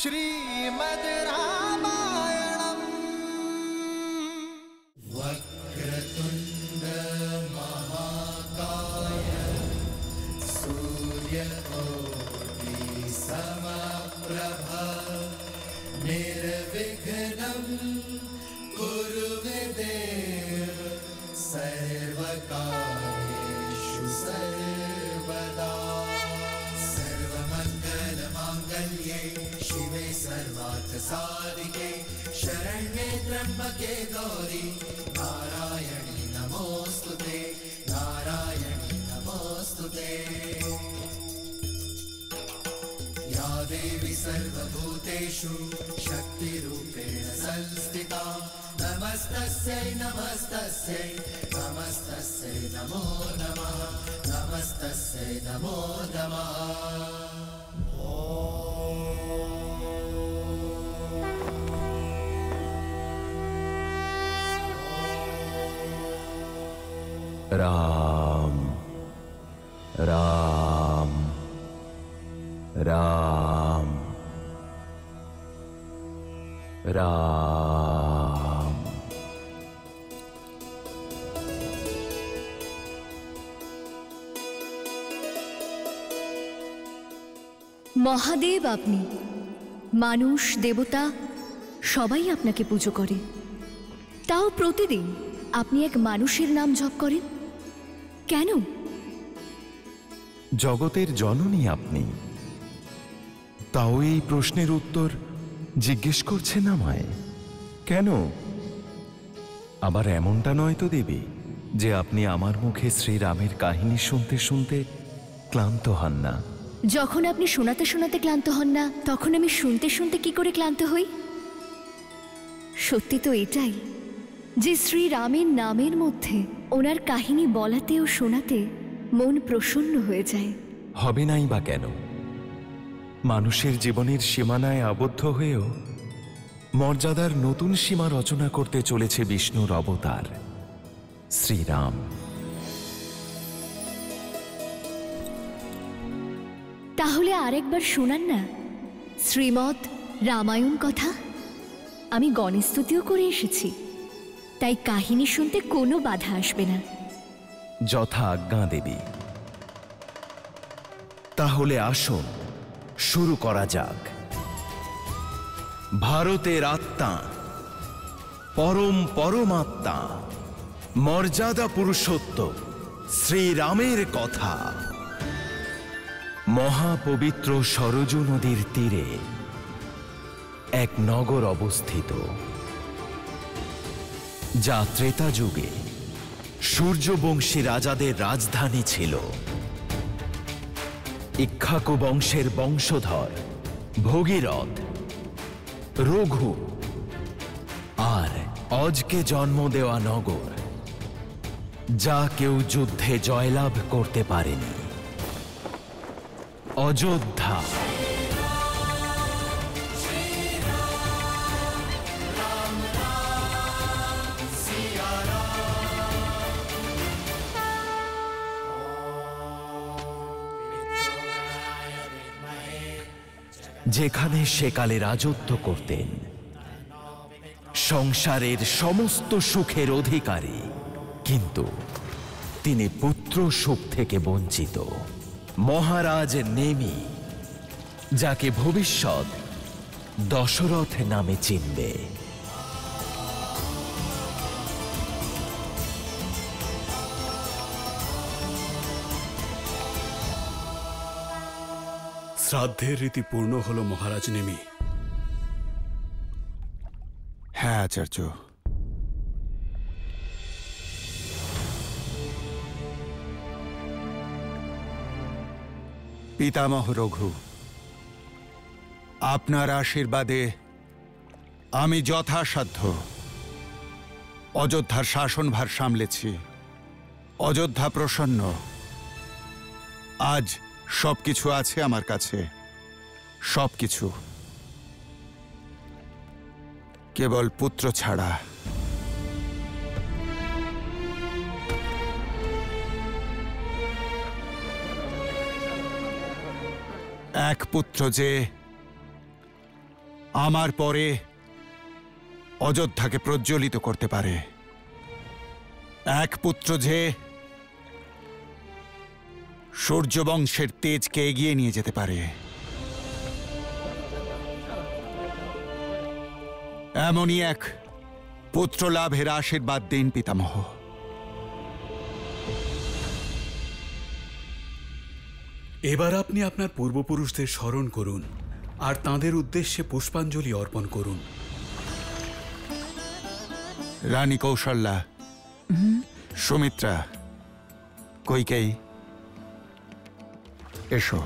श्रीमद् रामायणम्। वक्रतुण्ड महाकाय सूर्यकोटि समप्रभ निर्विघ्नं कुरु मे देव सर्वकार्येषु सर्वदा। सर्वमङ्गलमाङ्गल्ये शिवे सर्वार्थसाधिके शरण्ये त्र्यम्बके गौरी नारायणी नमोऽस्तुते नारायणी नमोऽस्तुते। या देवी सर्वभूतेषु शक्तिरूपेण संस्थिता नमस्तस्यै नमस्तस्यै नमस्तस्यै नमो नमः नमस्तस्यै नमो नमः। राम राम राम राम। মহাদেব আপনি, মানুষ দেবতা সবাই আপনাকে পুজো করে, তাও প্রতিদিন আপনি এক মানুষের নাম জপ করেন কেন? জগতের জননী আপনি, তাও এই প্রশ্নের উত্তর জিজ্ঞেস করছেন আমায় কেন? আবার এমনটা নয় তো দেবী যে আপনি আমার মুখে শ্রীরামের কাহিনী শুনতে শুনতে ক্লান্ত হন না? যখন আপনি শোনাতে শোনাতে ক্লান্ত হন না, তখন আমি শুনতে শুনতে কি করে ক্লান্ত হই? সত্যি তো এটাই যে শ্রীরামের নামের মধ্যে ওনার কাহিনী বলাতে ও শোনাতে মন প্রসন্ন হয়ে যায়। হবে নাই বা কেন? মানুষের জীবনের সীমানায় আবদ্ধ হয়েও মর্যাদার নতুন সীমা রচনা করতে চলেছে বিষ্ণুর অবতার শ্রীরাম। তাহলে আরেকবার শোনান না শ্রীমৎ রামায়ণ কথা। আমি গণস্তুতিও করে এসেছি, তাই কাহিনী শুনতে কোনো বাধা আসবে না। যথা আজ্ঞা দেবী। তাহলে আসুন শুরু করা যাক। ভারতের আত্মা, পরম পরমাত্মা, মর্যাদা পুরুষোত্তম শ্রীরামের কথা। মহাপবিত্র সরজু নদীর তীরে এক নগর অবস্থিত, যা ত্রেতা যুগে সূর্যবংশী রাজাদের রাজধানী ছিল। ইক্ষ্বাকু বংশের বংশধর ভগীরথ, রঘু আর অজকে জন্ম দেওয়া নগর, যা কেউ যুদ্ধে জয়লাভ করতে পারেনি। অযোধ্যা। যেখানে সেকালে রাজত্ব করতেন সংসারের সমস্ত সুখের অধিকারী, কিন্তু তিনি পুত্র সুখ থেকে বঞ্চিত মহারাজ নেমি, যাকে ভবিষ্যৎ দশরথ নামে চিনবে। শ্রাদ্ধের রীতি পূর্ণ হল মহারাজ নেমি। হ্যাঁ আচার্য। পিতামহ রঘু, আপনার আশীর্বাদে আমি যথাসাধ্য অযোধ্যার শাসনভার সামলেছি। অযোধ্যা প্রসন্ন। আজ সবকিছু আছে আমার কাছে, সবকিছু, কেবল পুত্র ছাড়া। এক পুত্র যে আমার পরে অযোধ্যাকে প্রজ্বলিত করতে পারে, এক পুত্র যে সূর্যবংশের তেজকে এগিয়ে নিয়ে যেতে পারে, এমনই এক পুত্র লাভের আশীর্বাদ দিন পিতামহ। এবার আপনি আপনার পূর্বপুরুষদের স্মরণ করুন আর তাঁদের উদ্দেশ্যে পুষ্পাঞ্জলি অর্পণ করুন। রানী কৌশল্যা, সুমিত্রা, কৈকেয়ী, এসো।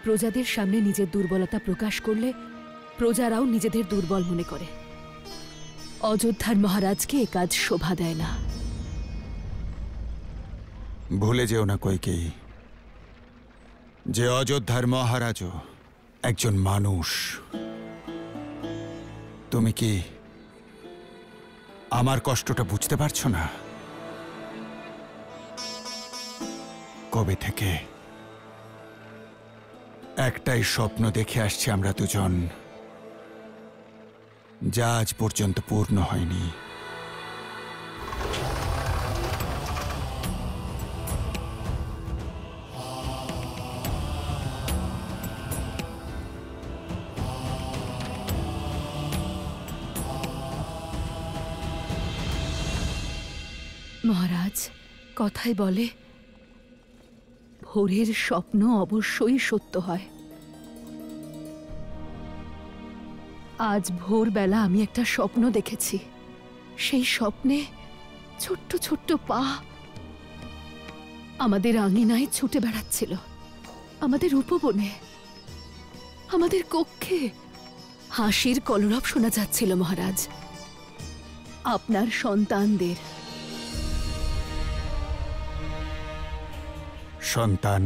প্রজাদের সামনে নিজের দুর্বলতা প্রকাশ করলে প্রজারাও নিজেদের দুর্বল মনে করে। অযোধ্যার মহারাজকে এ কাজ শোভা দেয় না। ভুলে যেও না কৈকেয়ী, যে অযোধ্যার মহারাজও একজন মানুষ। তুমি কি আমার কষ্টটা বুঝতে পারছো না? কবে থেকে একটাই স্বপ্ন দেখে আসছি আমরা দুজন, যা আজ পর্যন্ত পূর্ণ হয়নি। মহারাজ, কথায় বলে ভোরের স্বপ্ন অবশ্যই সত্য হয়। আজ ভোরবেলা আমি একটা স্বপ্ন দেখেছি। সেই স্বপ্নে ছোট্ট ছোট্ট পা আমাদের আঙিনায় ছুটে বেড়াচ্ছিল, আমাদের উপবনে, আমাদের কক্ষে হাসির কলরব শোনা যাচ্ছিল। মহারাজ, আপনার সন্তানদের। সন্তান?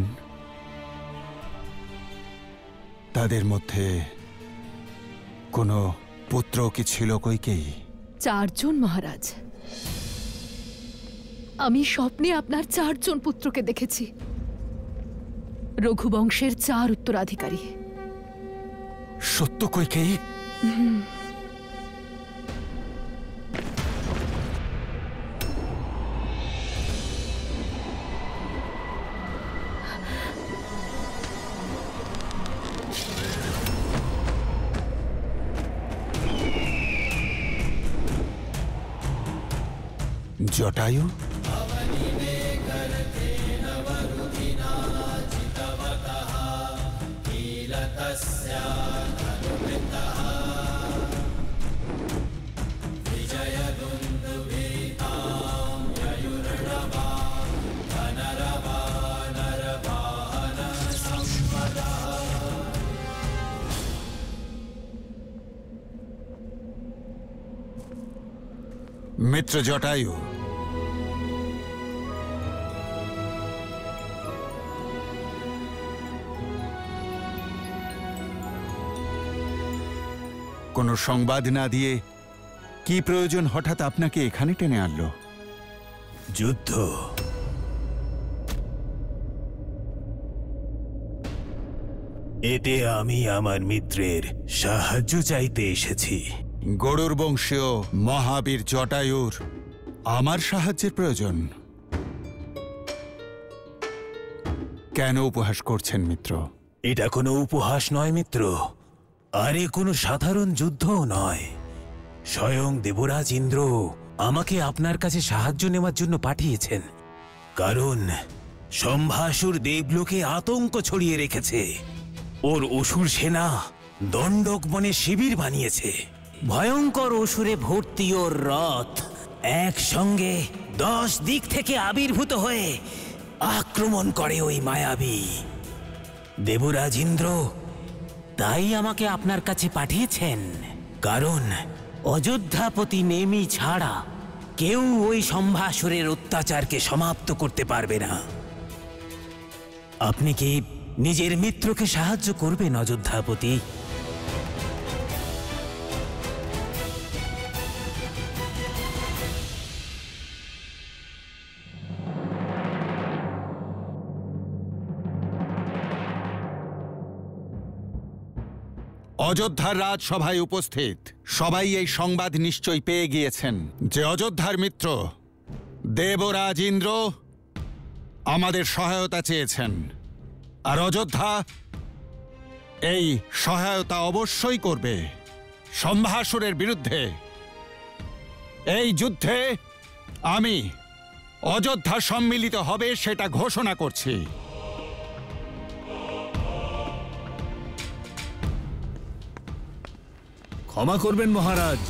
তাদের মধ্যে কোনো পুত্র কি ছিল কৈকেয়ী? 4 জন মহারাজ। আমি স্বপ্নে আপনার 4 জন পুত্রকে দেখেছি, রঘুবংশের 4 উত্তরাধিকারী। সত্য কৈকেয়ী? জটায়ু? মিত্র জটায়ু, কোনো সংবাদ না দিয়ে কি প্রয়োজন হঠাৎ আপনাকে এখানে টেনে আনলো? যুদ্ধ। এতে আমি আমার মিত্রের সাহায্য চাইতে এসেছি। গরুর বংশীয় মহাবীর জটায়ুর আমার সাহায্যের প্রয়োজন? কেন উপহাস করছেন মিত্র? এটা কোনো উপহাস নয় মিত্র, আর এ কোনো সাধারণ যুদ্ধও নয়। স্বয়ং দেবরাজ ইন্দ্র আমাকে আপনার কাছে সাহায্য নেওয়ার জন্য পাঠিয়েছেন, কারণ সম্ভাসুর দেবলোকে আতঙ্ক ছড়িয়ে রেখেছে। ওর অসুর সেনা দণ্ডক বনে শিবির বানিয়েছে। ভয়ঙ্কর অসুরে ভর্তি ওর রথ একসঙ্গে 10 দিক থেকে আবির্ভূত হয়ে আক্রমণ করে ওই মায়াবী। দেবরাজ ইন্দ্র তাই আমাকে আপনার কাছে পাঠিয়েছেন, কারণ অযোধ্যাপতি নেমি ছাড়া কেউ ওই সম্ভাসুরের অত্যাচারকে সমাপ্ত করতে পারবে না। আপনি কি নিজের মিত্রকে সাহায্য করবেন অযোধ্যাপতি? অযোধ্যার রাজসভায় উপস্থিত সবাই এই সংবাদ নিশ্চয়ই পেয়ে গিয়েছেন যে অযোধ্যার মিত্র দেবরাজ ইন্দ্র আমাদের সহায়তা চেয়েছেন, আর অযোধ্যা এই সহায়তা অবশ্যই করবে সম্ভাসুরের বিরুদ্ধে। এই যুদ্ধে আমি অযোধ্যা সম্মিলিত হবে সেটা ঘোষণা করছি। ক্ষমা করবেন মহারাজ,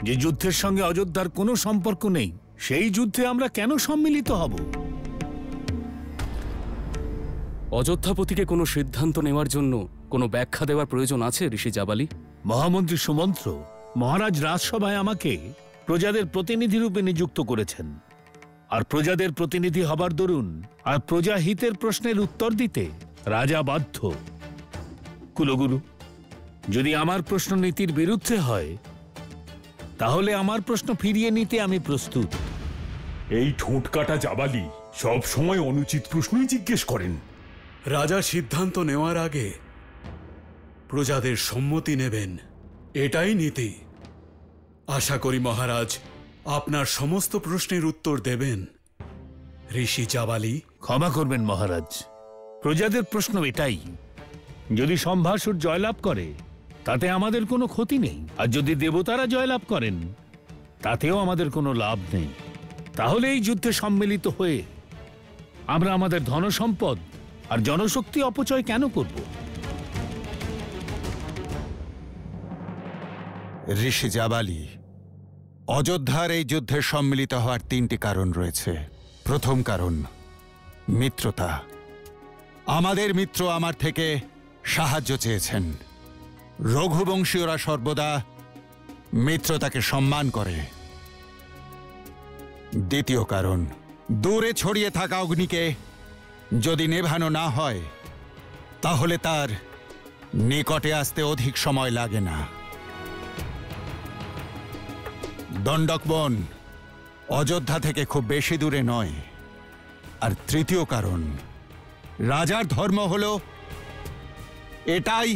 যে যুদ্ধের সঙ্গে অযোধ্যার কোনো সম্পর্ক নেই সেই যুদ্ধে আমরা কেন সম্মিলিত হব? অযোধ্যাপতিকে কোনো সিদ্ধান্ত নেওয়ার জন্য কোনো ব্যাখ্যা দেওয়ার প্রয়োজন আছে ঋষি জাবালি? মহামন্ত্রী সুমন্ত্র, মহারাজ রাজসভায় আমাকে প্রজাদের প্রতিনিধি রূপে নিযুক্ত করেছেন, আর প্রজাদের প্রতিনিধি হবার দরুন আর প্রজা হিতের প্রশ্নের উত্তর দিতে রাজা বাধ্য। কুলগুরু, যদি আমার প্রশ্ন নীতির বিরুদ্ধে হয় তাহলে আমার প্রশ্ন ফিরিয়ে নিতে আমি প্রস্তুত। এই ঠোঁট কাটা জাবালি সব সময় অনুচিত প্রশ্নই জিজ্ঞেস করেন। রাজা সিদ্ধান্ত নেওয়ার আগে প্রজাদের সম্মতি নেবেন, এটাই নীতি। আশা করি মহারাজ আপনার সমস্ত প্রশ্নের উত্তর দেবেন ঋষি জাবালি। ক্ষমা করবেন মহারাজ, প্রজাদের প্রশ্ন এটাই, যদি সম্ভাসুর জয়লাভ করে তাতে আমাদের কোনো ক্ষতি নেই, আর যদি দেবতারা জয়লাভ করেন তাতেও আমাদের কোনো লাভ নেই। তাহলে এই যুদ্ধে সম্মিলিত হয়ে আমরা আমাদের ধনসম্পদ আর জনশক্তি অপচয় কেন করব? ঋষি জাবালি, অযোধ্যার এই যুদ্ধে সম্মিলিত হওয়ার 3টি কারণ রয়েছে। প্রথম কারণ মিত্রতা। আমাদের মিত্র আমার থেকে সাহায্য চেয়েছেন। রঘুবংশীয়রা সর্বদা মিত্রতাকে সম্মান করে। দ্বিতীয় কারণ, দূরে ছড়িয়ে থাকা অগ্নিকে যদি নেভানো না হয় তাহলে তার নিকটে আসতে অধিক সময় লাগে না। দণ্ডক বন অযোধ্যা থেকে খুব বেশি দূরে নয়। আর তৃতীয় কারণ, রাজার ধর্ম হল এটাই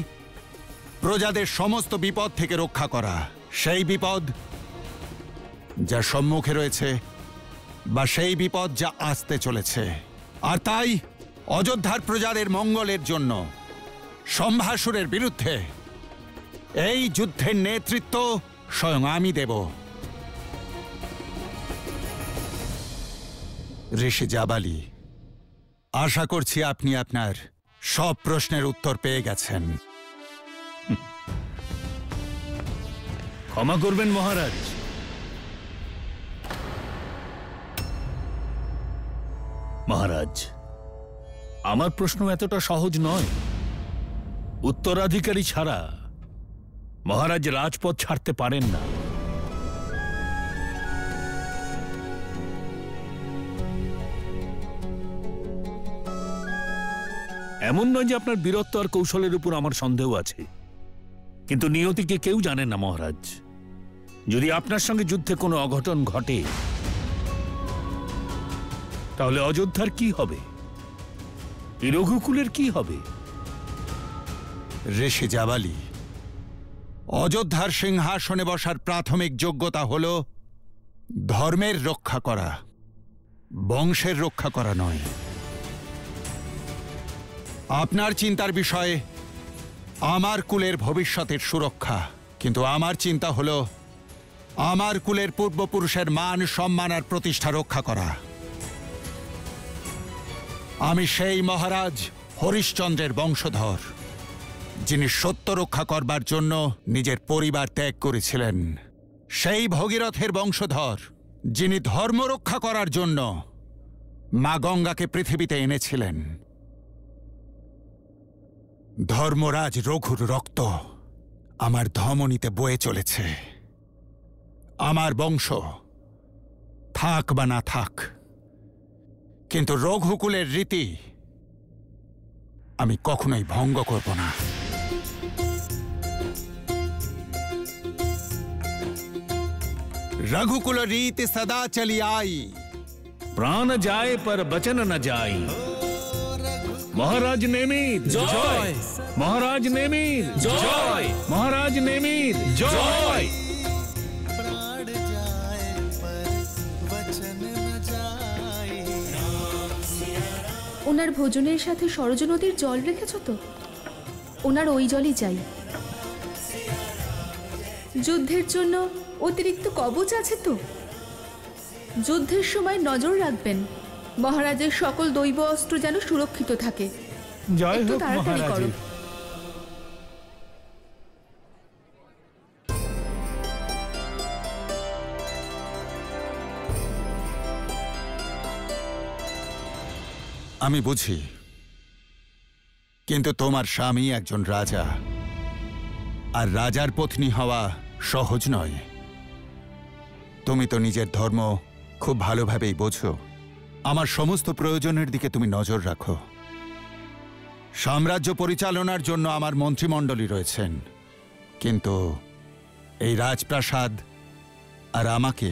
প্রজাদের সমস্ত বিপদ থেকে রক্ষা করা। সেই বিপদ যা সম্মুখে রয়েছে বা সেই বিপদ যা আসতে চলেছে। আর তাই অযোধ্যার প্রজাদের মঙ্গলের জন্য সম্ভাসুরের বিরুদ্ধে এই যুদ্ধের নেতৃত্ব স্বয়ং আমি দেব। ঋষি জাবালি, আশা করছি আপনি আপনার সব প্রশ্নের উত্তর পেয়ে গেছেন। ক্ষমা করবেন মহারাজ, মহারাজ আমার প্রশ্ন এতটা সহজ নয়। উত্তরাধিকারী ছাড়া মহারাজ রাজপথ ছাড়তে পারেন না। এমন নয় যে আপনার বীরত্ব আর কৌশলের উপর আমার সন্দেহ আছে, কিন্তু নিয়তিকে কেউ জানেন না মহারাজ। যদি আপনার সঙ্গে যুদ্ধে কোনো অঘটন ঘটে তাহলে অযোধ্যার কি হবে, এই রঘুকুলের কি হবে? ঋষি জাবালি, অযোধ্যার সিংহাসনে বসার প্রাথমিক যোগ্যতা হল ধর্মের রক্ষা করা, বংশের রক্ষা করা নয়। আপনার চিন্তার বিষয়ে আমার কুলের ভবিষ্যতের সুরক্ষা, কিন্তু আমার চিন্তা হল আমার কুলের পূর্বপুরুষের মান, সম্মান আর প্রতিষ্ঠা রক্ষা করা। আমি সেই মহারাজ হরিশ্চন্দ্রের বংশধর, যিনি সত্য রক্ষা করবার জন্য নিজের পরিবার ত্যাগ করেছিলেন। সেই ভগীরথের বংশধর, যিনি ধর্ম রক্ষা করার জন্য মা গঙ্গাকে পৃথিবীতে এনেছিলেন। ধর্মরাজ রঘুর রক্ত আমার ধমনীতে বয়ে চলেছে। আমার বংশ থাক বা না থাক, কিন্তু রঘুকুলের রীতি আমি কখনোই ভঙ্গ করব না। रघुकुल रीत सदा चली आई, प्राण जाए पर बचन न जाई। महाराज नेमिर जय, महाराज नेमिर जय, महाराज नेमिर जय। प्राण जाए पर वचन न जाए। ওনার ভোজনের সাথে সরজ নদীর জল রেখেছ তো? ওনার ওই জলই চাই। যুদ্ধের জন্য অতিরিক্ত কবচ আছে তো? যুদ্ধের সময় নজর রাখবেন মহারাজের সকল দৈব অস্ত্র যেন সুরক্ষিত থাকে। জয় একটু হোক তাড়াতাড়ি করো। মহারাজ। আমি বুঝি, কিন্তু তোমার স্বামী একজন রাজা, আর রাজার পত্নী হওয়া সহজ নয়। তুমি তো নিজের ধর্ম খুব ভালোভাবেই বোঝো। আমার সমস্ত প্রয়োজনের দিকে তুমি নজর রাখো। সাম্রাজ্য পরিচালনার জন্য আমার মন্ত্রিমণ্ডলী রয়েছেন, কিন্তু এই রাজপ্রাসাদ আর আমাকে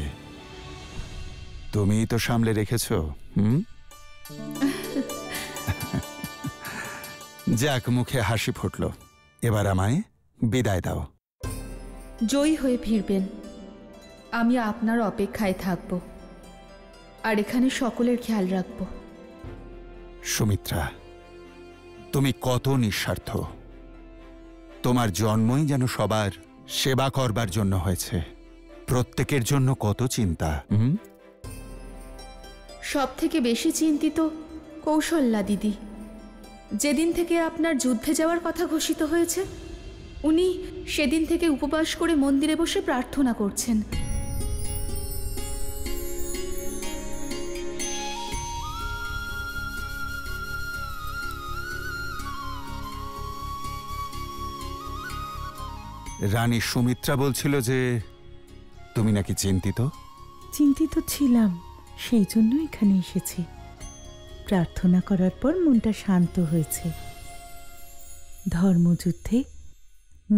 তুমিই তো সামলে রেখেছ। যাক, মুখে হাসি ফুটল। এবার আমায় বিদায় দাও। জয়ী হয়ে ফিরবেন, আমি আপনার অপেক্ষায় থাকব, আর এখানে সকলের খেয়াল রাখব। সুমিত্রা, তুমি কত নিঃস্বার্থ। তোমার জন্মই যেন সবার সেবা করবার জন্য হয়েছে। প্রত্যেকের জন্য কত চিন্তা। সব থেকে বেশি চিন্তিত কৌশল্যা দিদি। যেদিন থেকে আপনার যুদ্ধে যাওয়ার কথা ঘোষিত হয়েছে, উনি সেদিন থেকে উপবাস করে মন্দিরে বসে প্রার্থনা করছেন। রানী সুমিত্রা বলছিল যে তুমি নাকি চিন্তিত। চিন্তিত ছিলাম, সেই জন্য এখানে এসেছি। প্রার্থনা করার পর মনটা শান্ত হয়েছে। ধর্মযুদ্ধে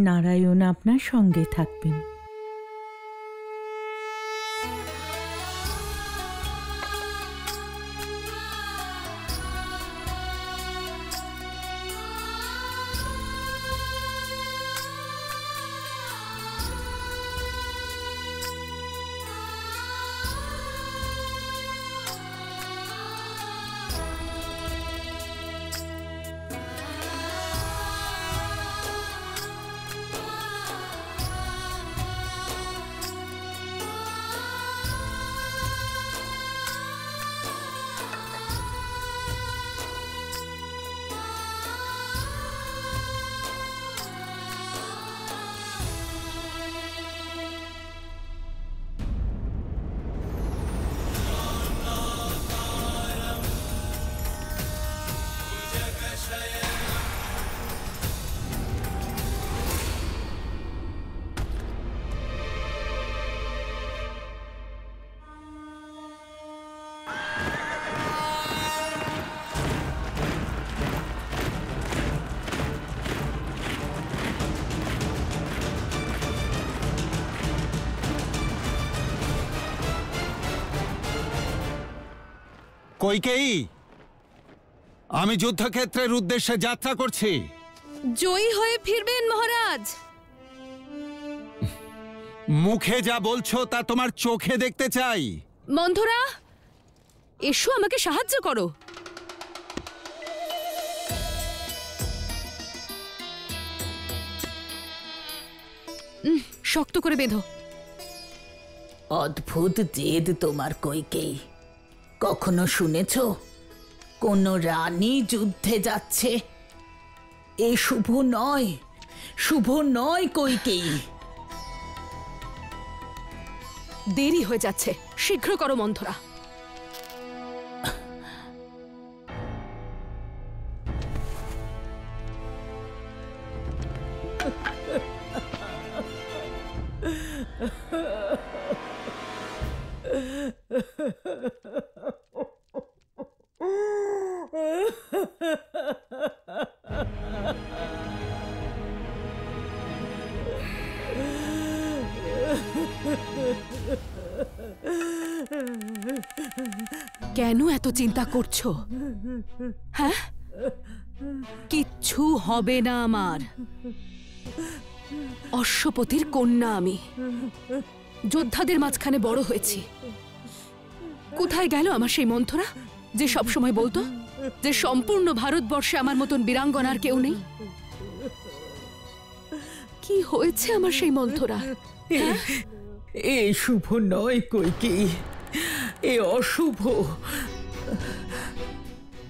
নারায়ণ আপনার সঙ্গে থাকবেন। কৈকেয়ী, আমি যুদ্ধক্ষেত্রের উদ্দেশ্যে যাত্রা করছি। জয়ী হয়ে ফিরবেন মহারাজ। মুখে যা বলছো তা তোমার চোখে দেখতে চাই। মন্থরা, এসো, আমাকে সাহায্য করো। শক্ত করে বেঁধো। অদ্ভুত জেদ তোমার কইকেই। কখনো শুনেছ কোন রানী যুদ্ধে যাচ্ছে? এ শুভ নয়, শুভ নয় কইকেই। দেরি হয়ে যাচ্ছে, শীঘ্র করো মন্থরা। কেন এত চিন্তা করছো? হ্যাঁ, কিচ্ছু হবে না আমার। অশ্বপতির কন্যা আমি, যোদ্ধাদের মাঝখানে বড় হয়েছি। কোথায় গেল আমার সেই মন্থরা, যে সবসময় বলতো যে সম্পূর্ণ ভারতবর্ষে আমার মতন বীরাঙ্গনার কেউ নেই? কি হয়েছে আমার সেই মন্থরা? এ শুভ নয় কইকেই, এ অশুভ।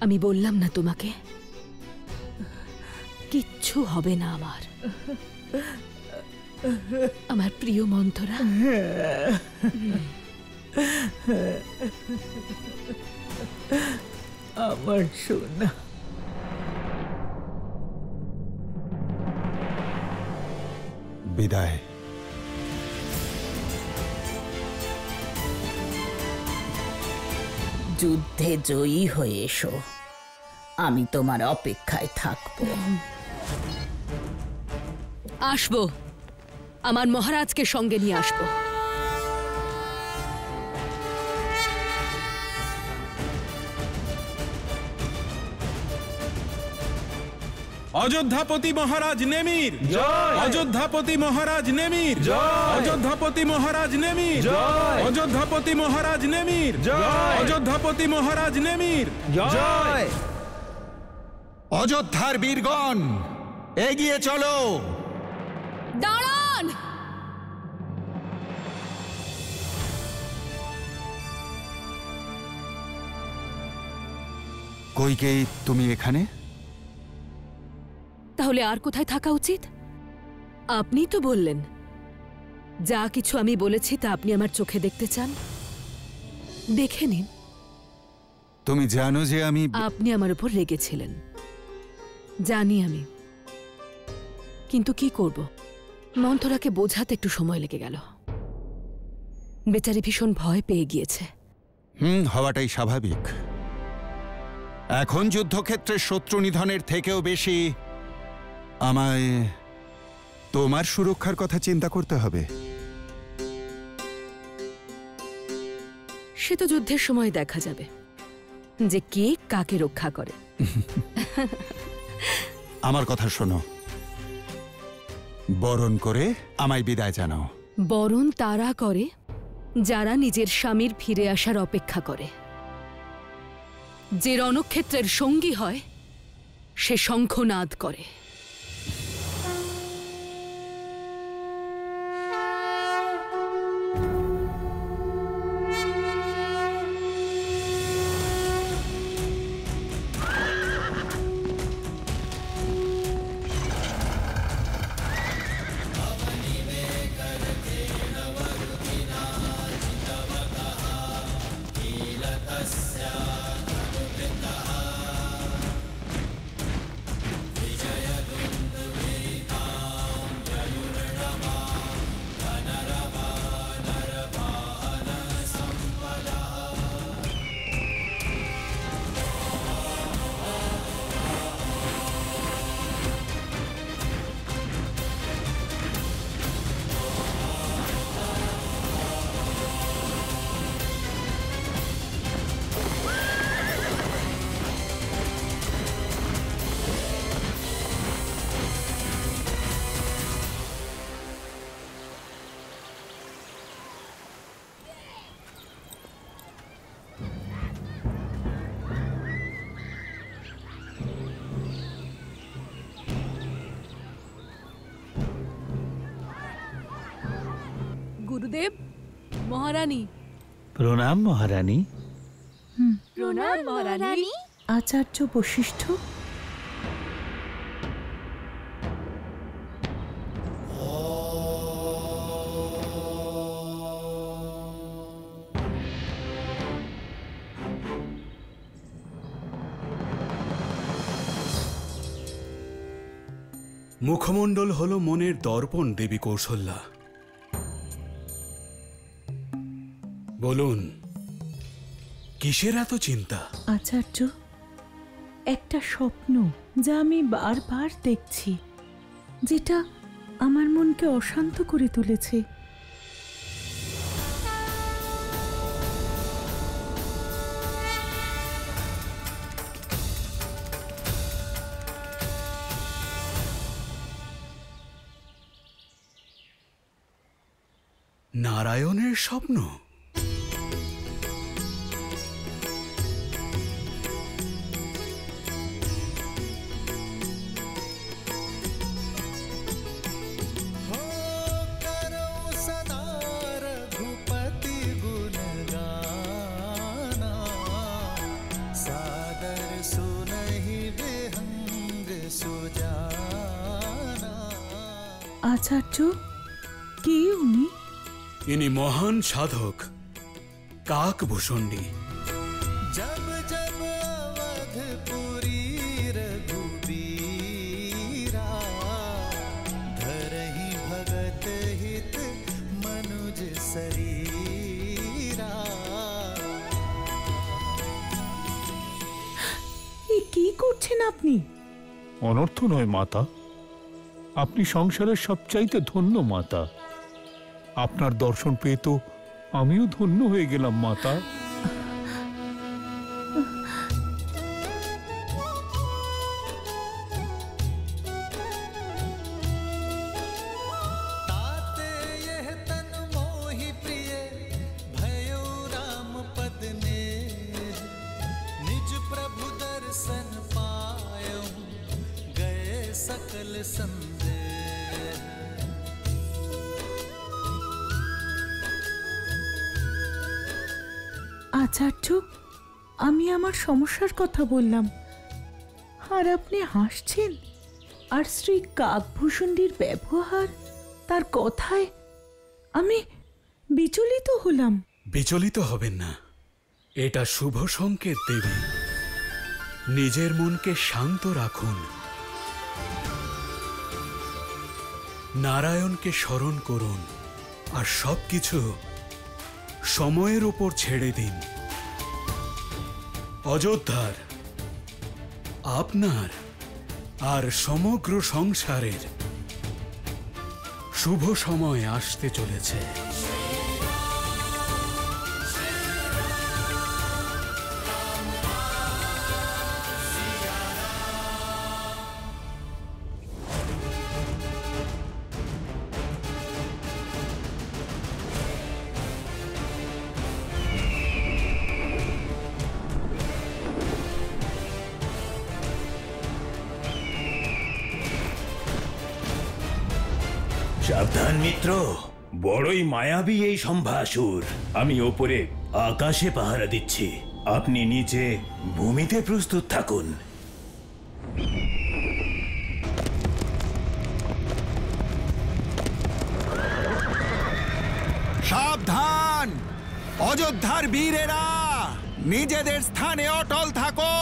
আমি বললাম না তোমাকে, কিচ্ছু হবে না আমার। আমার প্রিয় মন্থরা, আমার সোনা। বিদায়। যুদ্ধে জয়ী হয়ে এসো, আমি তোমার অপেক্ষায় থাকবো। আসবো, আমার মহারাজকে সঙ্গে নিয়ে আসবো। অযোধ্যাপতি মহারাজ নেমির, অযোধ্যাপতি মহারাজ নেমির, অযোধ্যাপতি মহারাজ নেমির, অযোধ্যাপতি মহারাজ নেমির, অযোধ্যাপতি মহারাজ নেমির জয়। অযোধ্যার বীরগণ এগিয়ে চলো। দাঁড়ান! কইকেই, তুমি এখানে? তাহলে আর কোথায় থাকা উচিত? আপনি তো বললেন যা কিছু আমি বলেছি তা আপনি আমার চোখে দেখতে চান। দেখে নিন। তুমি জানো যে আমি... আপনি আমার উপর রেগেছিলেন, জানি আমি, কিন্তু কি করব, মন্থরাকে বোঝাতে একটু সময় লেগে গেল। বেচারি ভীষণ ভয় পেয়ে গিয়েছে। হওয়াটাই স্বাভাবিক। এখন যুদ্ধক্ষেত্রে শত্রু নিধনের থেকেও বেশি আমায় তোমার সুরক্ষার কথা চিন্তা করতে হবে। সে তো যুদ্ধের সময় দেখা যাবে যে কে কাকে রক্ষা করে। আমার কথা শোনো, বরণ করে আমায় বিদায় জানাও। বরণ তারা করে যারা নিজের স্বামীর ফিরে আসার অপেক্ষা করে। যে রণক্ষেত্রের সঙ্গী হয় সে শঙ্খনাদ করে। গুরুদেব, মহারানী। প্রণাম মহারানী। প্রণাম মহারানী। আচার্য বশিষ্ঠ, মুখমণ্ডল হল মনের দর্পণ দেবী কৌশল্যা। বলুন, কিসের এত চিন্তা? আচার্য, একটা স্বপ্ন যা আমি বারবার দেখছি, যেটা আমার মনকে অশান্ত করে তুলেছে। নারায়ণের স্বপ্ন? আচার্য, কে উনি? ইনি মহান সাধক কাকভূষণ্ডী। जब जब अवधपुरी रघुबीरा धरहि भगत हित मनुज शरीरा। কি করছেন আপনি? অনর্থ নয় মাতা, আপনি সংসারের সবচাইতে ধন্য মাতা। আপনার দর্শন পেয়ে তো আমিও ধন্য হয়ে গেলাম মাতা। ताते यह तन मोहि प्रिय भयो राम पद ने निज प्रभु दर्शन पायो गए सकल संदेह। আচার্য, আমি আমার সমস্যার কথা বললাম আর আপনি হাসছেন। আর শ্রী কাকভূষণ্ডীর ব্যবহার, তার কথায় আমি বিচলিত হলাম। বিচলিত হবেন না, এটা শুভ সংকেত দেবী। নিজের মনকে শান্ত রাখুন, নারায়ণকে স্মরণ করুন আর সবকিছু সময়ের উপর ছেড়ে দিন। অযোধ্যার, আপনার আর সমগ্র সংসারের শুভ সময় আসতে চলেছে। সাবধান মিত্র, বড়ই মায়াবী এই সম্ভাসুর। আমি ওপরে আকাশে পাহারা দিচ্ছি, আপনি নিচে ভূমিতে প্রস্তুত থাকুন। সাবধান অযোধ্যার বীরেরা, নিজেদের স্থানে অটল থাকো।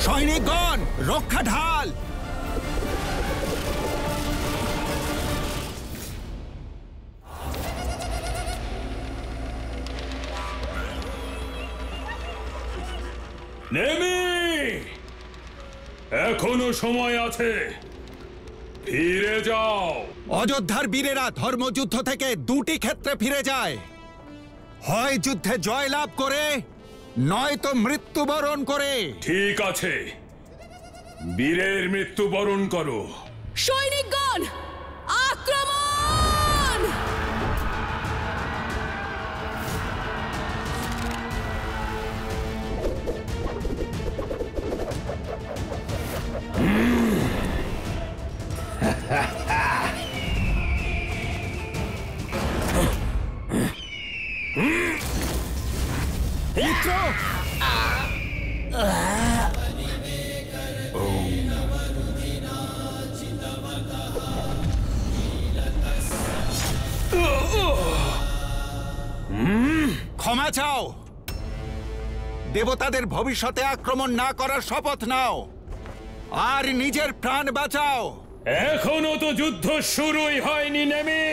সৈনিকগণ, রক্ষা ঢাল। নেমি, এখনো সময় আছে, ফিরে যাও। অযোধ্যার বীরেরা ধর্মযুদ্ধ থেকে দুটি ক্ষেত্রে ফিরে যায়, হয় যুদ্ধে জয়লাভ করে, নয়তো মৃত্যুবরণ করে। ঠিক আছে, বীরের মৃত্যুবরণ করো। সৈনিকগণ, আক্রমণ! মিত্র, ক্ষমা চাও। দেবতাদের ভবিষ্যতে আক্রমণ না করার শপথ নাও আর নিজের প্রাণ বাঁচাও। এখনো তো যুদ্ধ শুরুই হয়নি নেমি।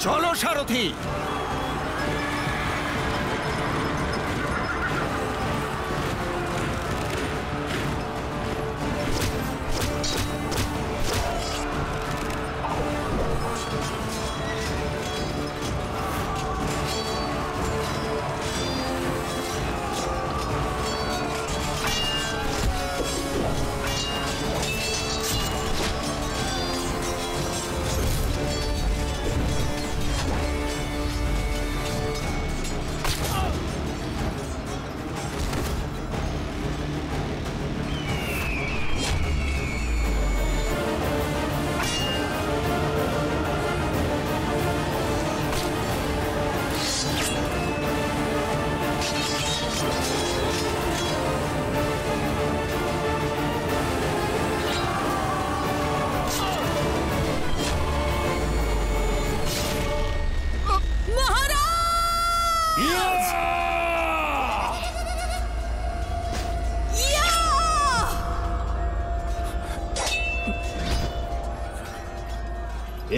চলো সারথি।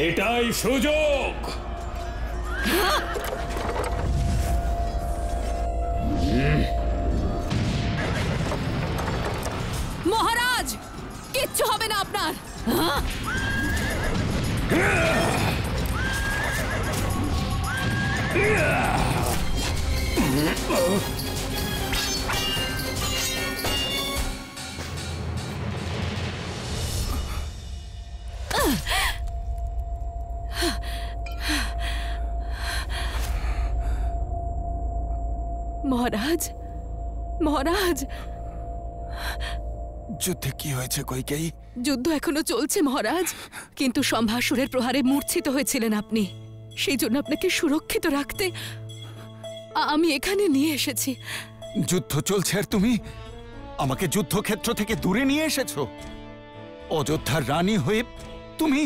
এটাই সুযোগ। মহারাজ, কিচ্ছু হবে না আপনার। মহারাজ, মহারাজ, যুদ্ধে কি হয়েছে কইকেয়ী? যুদ্ধ এখনো চলছে মহারাজ, কিন্তু সম্ভাসুরের প্রহারে মূর্ছিত হয়েছিলেন আপনি। সেই জন্য আপনাকে সুরক্ষিত রাখতে আমি এখানে নিয়ে এসেছি। যুদ্ধ চলছে আর তুমি আমাকে যুদ্ধক্ষেত্র থেকে দূরে নিয়ে এসেছো? অযোধ্যার রানী হয়ে তুমি?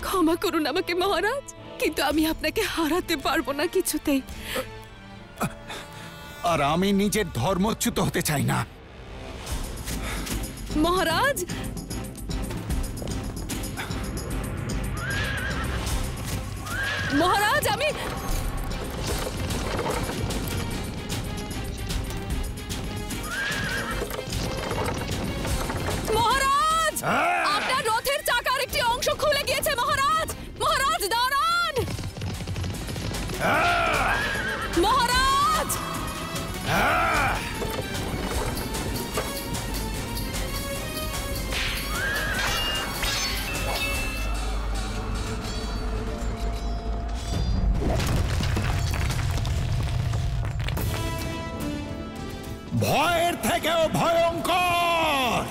ক্ষমা করুন আমাকে মহারাজ, কিন্তু আমি আপনাকে হারাতে পারবো না কিছুতেই। আর আমি নিজের ধর্মচ্যুত হতে চাই না। মহারাজ, মহারাজ, আমি মহারাজ, আপনার রথের চাকার একটি অংশ খুলে গিয়েছে মহারাজ। মহারাজ দাঁড়ান। মহারাজ, ভয়ের থেকেও ভয়ঙ্কর।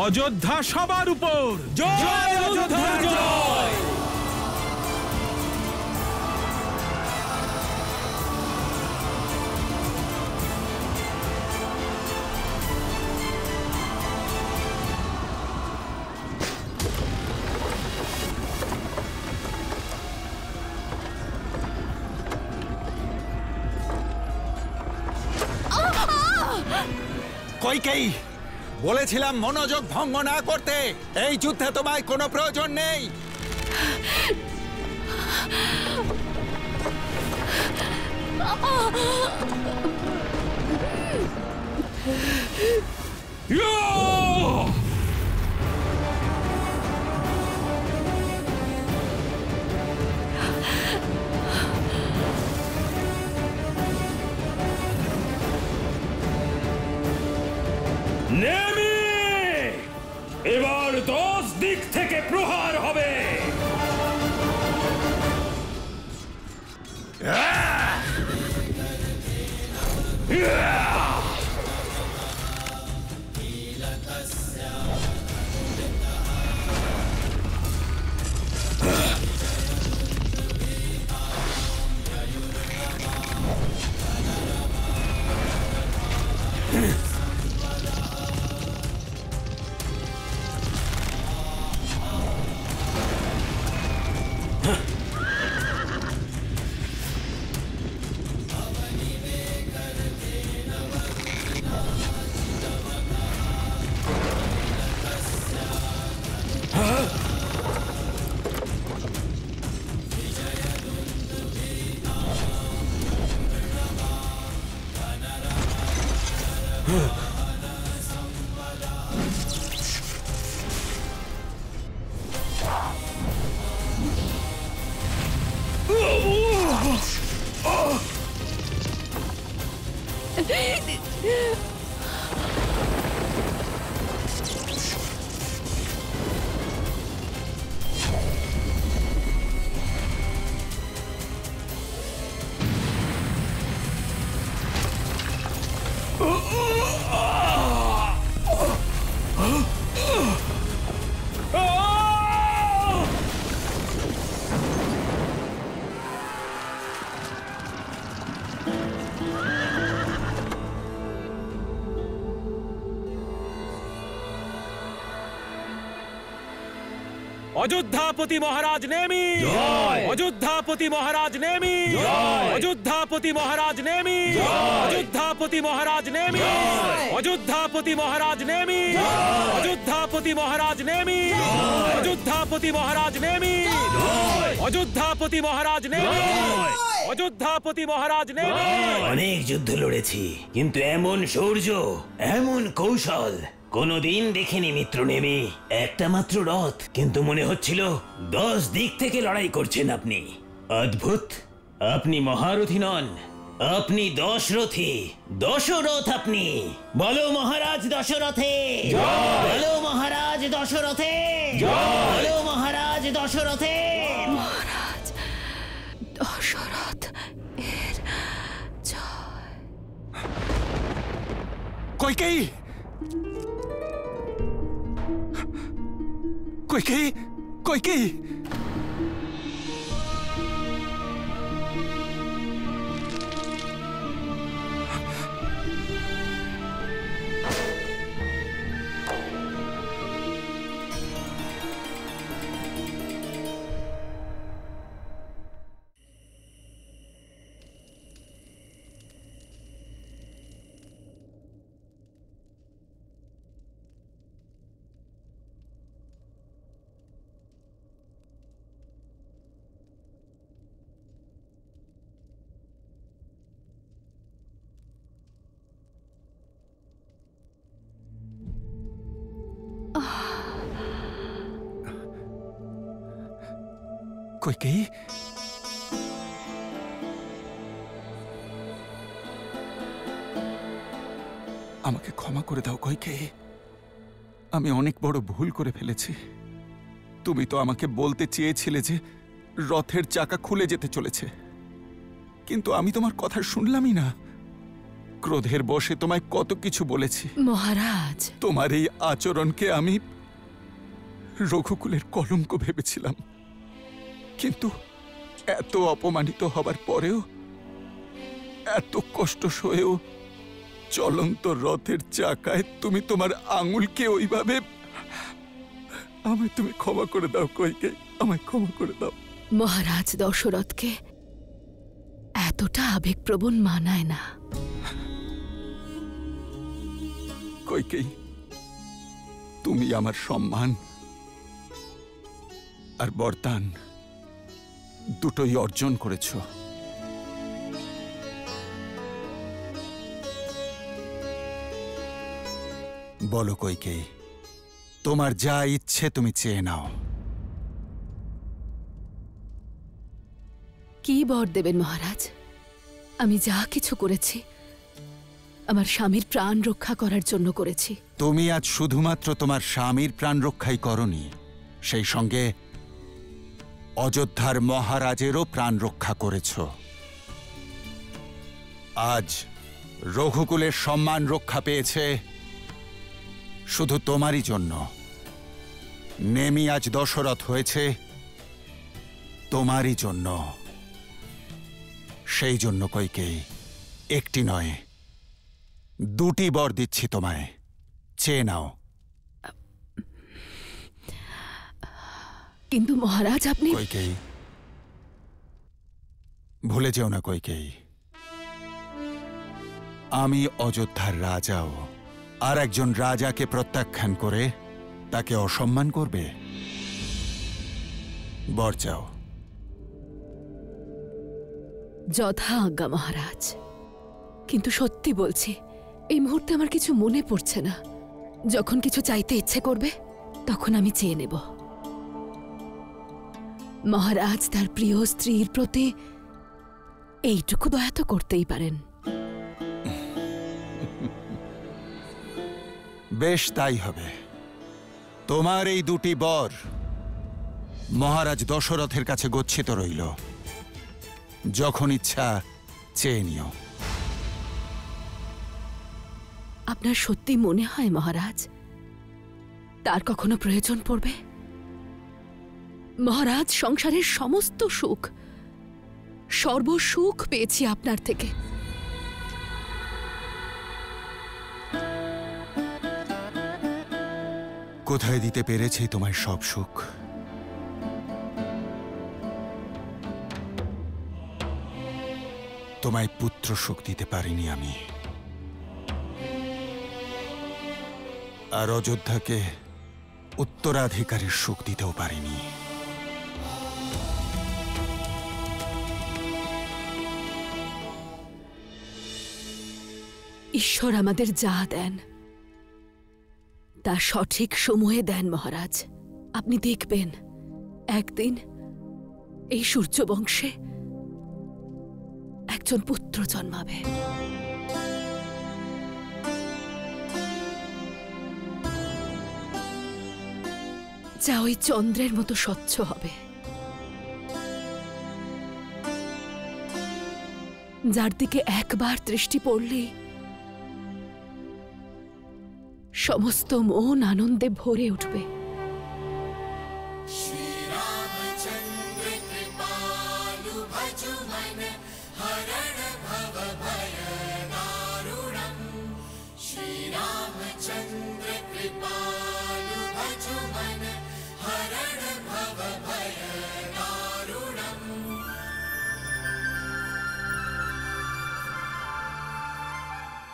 অযোধ্যা সবার উপর জয়, অযোধ্যা জয়। কইকেয়ী, বলেছিলাম মনোযোগ ভঙ্গ না করতে। এই যুদ্ধে তোমায় কোনো প্রয়োজন নেই। নেমি, এবার 10 দিক থেকে প্রহার হবে। অযোধ্যাপতি মহারাজ নেমি, অযোধ্যাপতি মহারাজ নেমি, অযোধ্যাপতি মহারাজ নেমি, অযোধ্যাপতি মহারাজ নেমি, অযোধ্যাপতি মহারাজ নেমি, অযোধ্যাপতি মহারাজ নেমি, অযোধ্যাপতি মহারাজ নেমি, অযোধ্যাপতি মহারাজ নেমি, অযোধ্যাপতি মহারাজ নেমি। অনেক যুদ্ধ লড়েছি, কিন্তু এমন শৌর্য, এমন কৌশল কোনদিন দেখিনি মিত্র নেমি। একটা মাত্র রথ, কিন্তু মনে হচ্ছিল 10 দিক থেকে লড়াই করছেন আপনি। অদ্ভুত, আপনি মহারথী নন, আপনি দশরথী, দশরথ আপনি। বলো মহারাজ দশরথে, বলো মহারাজ দশরথে, বলো মহারাজ দশরথে। মহারাজ দশরথ এর জয়। কইকেয়ী, কইকেয়ী, কইকেয়ী। কইকেয়ী, আমাকে ক্ষমা করে দাও কইকেয়ী। আমি অনেক বড় ভুল করে ফেলেছি। তুমি তো আমাকে বলতে চেয়েছিলে যে রথের চাকা খুলে যেতে চলেছে, কিন্তু আমি তোমার কথা শুনলামই না। ক্রোধের বশে তোমায় কত কিছু বলেছি মহারাজ। তোমার এই আচরণকে আমি রঘুকুলের কলঙ্ক ভেবেছিলাম, কিন্তু এত অপমানিত হবার পরেও, এত কষ্ট সয়েও চলন্ত রথের চাকায় তুমি তোমার আঙুলকে ওইভাবে। আমায় তুমি ক্ষমা করে দাও কইকেয়ী, আমায় ক্ষমা করে দাও। মহারাজ দশরথকে এতটা আবেগপ্রবণ মানায় না। কইকেয়ী, তুমি আমার সম্মান আর বরদান দুটোই অর্জন করেছ। বলো কইকেয়ী, তোমার যা ইচ্ছে তুমি চেয়ে নাও। কি বর দেবেন মহারাজ? আমি যা কিছু করেছি আমার স্বামীর প্রাণ রক্ষা করার জন্য করেছি। তুমি আজ শুধুমাত্র তোমার স্বামীর প্রাণ রক্ষাই করনি, সেই সঙ্গে অযোধ্যার মহারাজেরও প্রাণ রক্ষা করেছ। আজ রঘুকুলের সম্মান রক্ষা পেয়েছে শুধু তোমারই জন্য। নেমি আজ দশরথ হয়েছে তোমারই জন্য। সেই জন্য কইকেয়ী, একটি নয় দুটি বর দিচ্ছি তোমায়, চেয়ে নাও। কিন্তু মহারাজ আপনি কইকেয়ী, ভুলে যেও না কইকেয়ী, আমি অযোধ্যার রাজাও। আর একজন রাজাকে প্রত্যাখ্যান করে তাকে অসম্মান করবে? বর চাও। যথা আজ্ঞা মহারাজ। কিন্তু সত্যি বলছি, এই মুহূর্তে আমার কিছু মনে পড়ছে না। যখন কিছু চাইতে ইচ্ছে করবে তখন আমি চেয়ে নেব। মহারাজ তার প্রিয় স্ত্রীর প্রতি এইটুকু দয়া তো করতেই পারেন। বেশ, তাই হবে। তোমার এই দুটি বর মহারাজ দশরথের কাছে গচ্ছিত রইল। যখন ইচ্ছা চেয়ে নিও। আপনার সত্যি মনে হয় মহারাজ তার কখনো প্রয়োজন পড়বে? মহারাজ, সংসারের সমস্ত সুখ, সর্বসুখ পেয়েছি আপনার থেকে। কোথায় দিতে পেরেছি তোমায় সব সুখ? তোমায় পুত্র সুখ দিতে পারিনি আমি, আর অযোধ্যাকে উত্তরাধিকারীর সুখ দিতেও পারিনি। ঈশ্বর আমাদের যা দেন তা সঠিক সময়ে দেন মহারাজ। আপনি দেখবেন একদিন এই সূর্যবংশে একজন পুত্র জন্মাবে। যা ওই চন্দ্রের মতো স্বচ্ছ হবে, যার দিকে একবার দৃষ্টি পড়লেই সমস্ত মন আনন্দে ভরে উঠবে।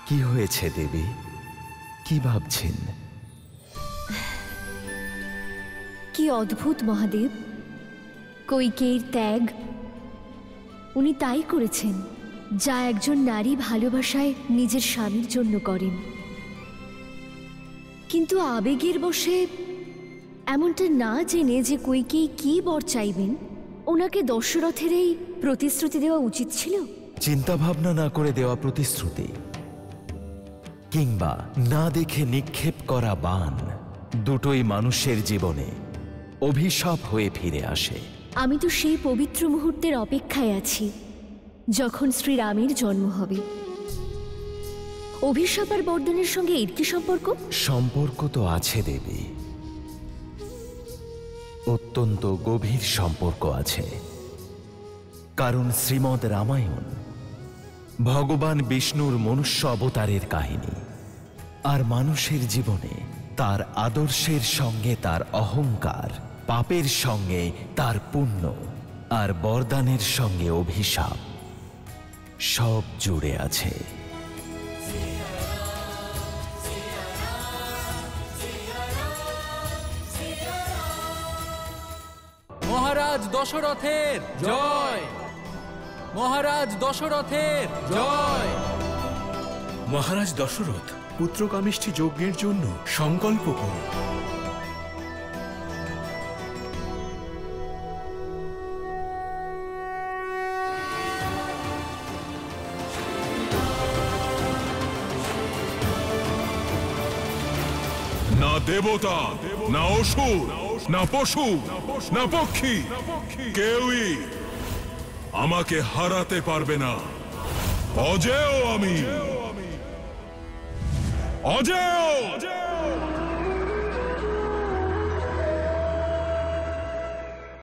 কি হয়েছে দেবী? কি ভাবছেন? কি অদ্ভুত মহাদেব! কৈকেয়ীর ত্যাগ, উনি তাই করেছেন যা একজন নারী ভালোবাসায় নিজের স্বামীর জন্য করেন। কিন্তু আবেগের বশে এমনটা না জেনে যে কৈকেয়ী কি বর চাইবেন, ওনাকে দশরথের এই প্রতিশ্রুতি দেওয়া উচিত ছিল। চিন্তা ভাবনা না করে দেওয়া প্রতিশ্রুতি কিংবা না দেখে নিক্ষেপ করা বাণ, দুটোই মানুষের জীবনে অভিশাপ হয়ে ফিরে আসে। আমি তো সেই পবিত্র মুহূর্তের অপেক্ষায় আছি যখন শ্রীরামের জন্ম হবে। অভিশাপ আর বরদানের সঙ্গে এর কি সম্পর্ক? সম্পর্ক তো আছে দেবী, অত্যন্ত গভীর সম্পর্ক আছে। কারণ শ্রীমদ্ রামায়ণ ভগবান বিষ্ণুর মনুষ্য অবতারের কাহিনী, আর মানুষের জীবনে তার আদর্শের সঙ্গে তার অহংকার, পাপের সঙ্গে তার পুণ্য, আর বরদানের সঙ্গে অভিশাপ সব জুড়ে আছে। মহারাজ দশরথের জয়, মহারাজ দশরথের জয়। মহারাজ দশরথ পুত্রকামেষ্টি যজ্ঞের জন্য সংকল্প করুন। না দেবতা, না অসুর, না পশু, না পক্ষী, কেউই আমাকে হারাতে পারবে না। অজেয় আমি, অজেয়।